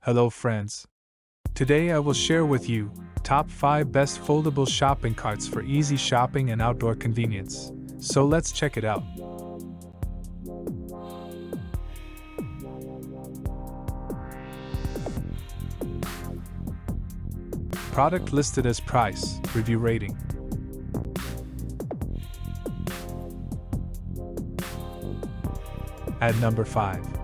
Hello friends. Today I will share with you top 5 best foldable shopping carts for easy shopping and outdoor convenience. So let's check it out. Product listed as price, review rating. At number 5.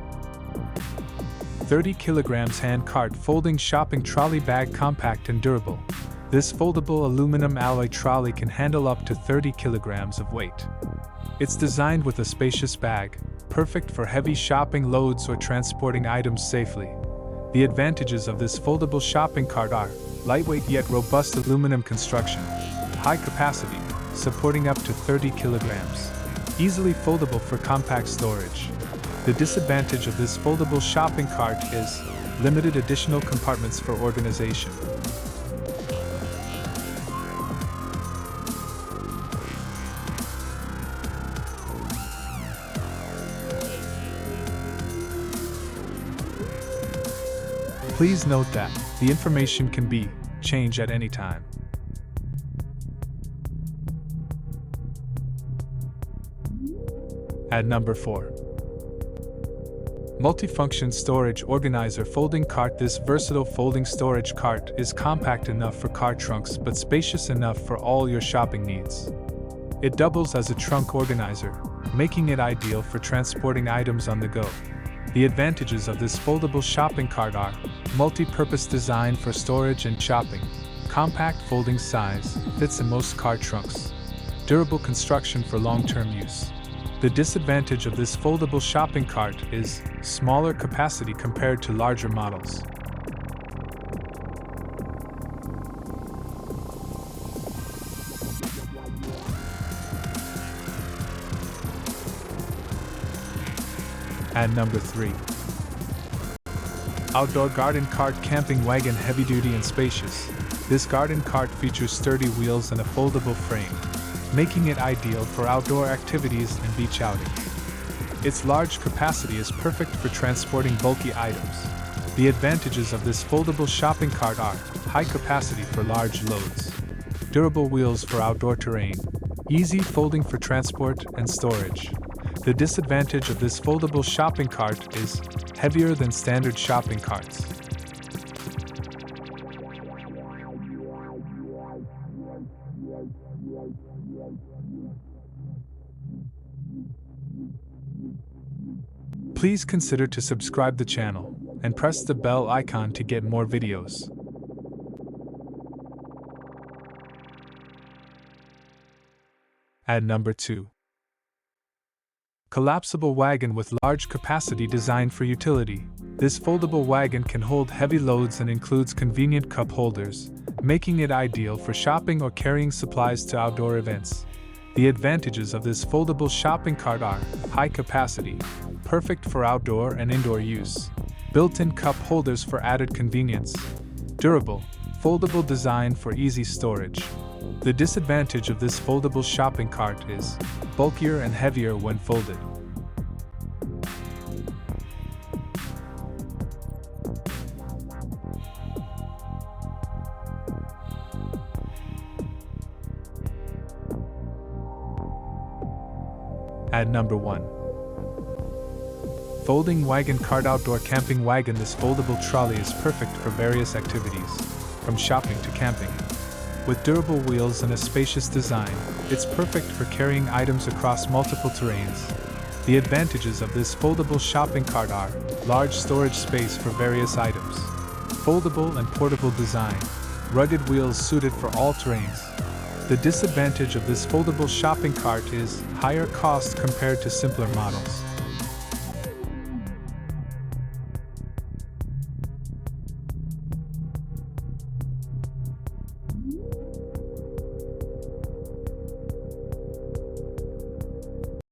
30 kilograms hand cart folding shopping trolley bag, compact and durable. This foldable aluminum alloy trolley can handle up to 30 kilograms of weight. It's designed with a spacious bag, perfect for heavy shopping loads or transporting items safely. The advantages of this foldable shopping cart are lightweight yet robust aluminum construction, high capacity, supporting up to 30 kilograms, easily foldable for compact storage. The disadvantage of this foldable shopping cart is limited additional compartments for organization. Please note that the information can be changed at any time. At number 4. Multifunction storage organizer folding cart. This versatile folding storage cart is compact enough for car trunks but spacious enough for all your shopping needs. It doubles as a trunk organizer, making it ideal for transporting items on the go. The advantages of this foldable shopping cart are multi-purpose design for storage and shopping, compact folding size, fits in most car trunks, durable construction for long-term use. The disadvantage of this foldable shopping cart is smaller capacity compared to larger models. At number 3. Outdoor garden cart camping wagon, heavy duty and spacious. This garden cart features sturdy wheels and a foldable frame, making it ideal for outdoor activities and beach outings. Its large capacity is perfect for transporting bulky items. The advantages of this foldable shopping cart are high capacity for large loads, durable wheels for outdoor terrain, easy folding for transport and storage. The disadvantage of this foldable shopping cart is heavier than standard shopping carts. Please consider to subscribe the channel and press the bell icon to get more videos. At number 2. Collapsible wagon with large capacity, designed for utility. This foldable wagon can hold heavy loads and includes convenient cup holders, making it ideal for shopping or carrying supplies to outdoor events. The advantages of this foldable shopping cart are high capacity, perfect for outdoor and indoor use, built-in cup holders for added convenience, durable, foldable design for easy storage. The disadvantage of this foldable shopping cart is bulkier and heavier when folded. At number 1. Folding wagon cart outdoor camping wagon. This foldable trolley is perfect for various activities, from shopping to camping. With durable wheels and a spacious design, it's perfect for carrying items across multiple terrains. The advantages of this foldable shopping cart are large storage space for various items, foldable and portable design, rugged wheels suited for all terrains. The disadvantage of this foldable shopping cart is higher cost compared to simpler models.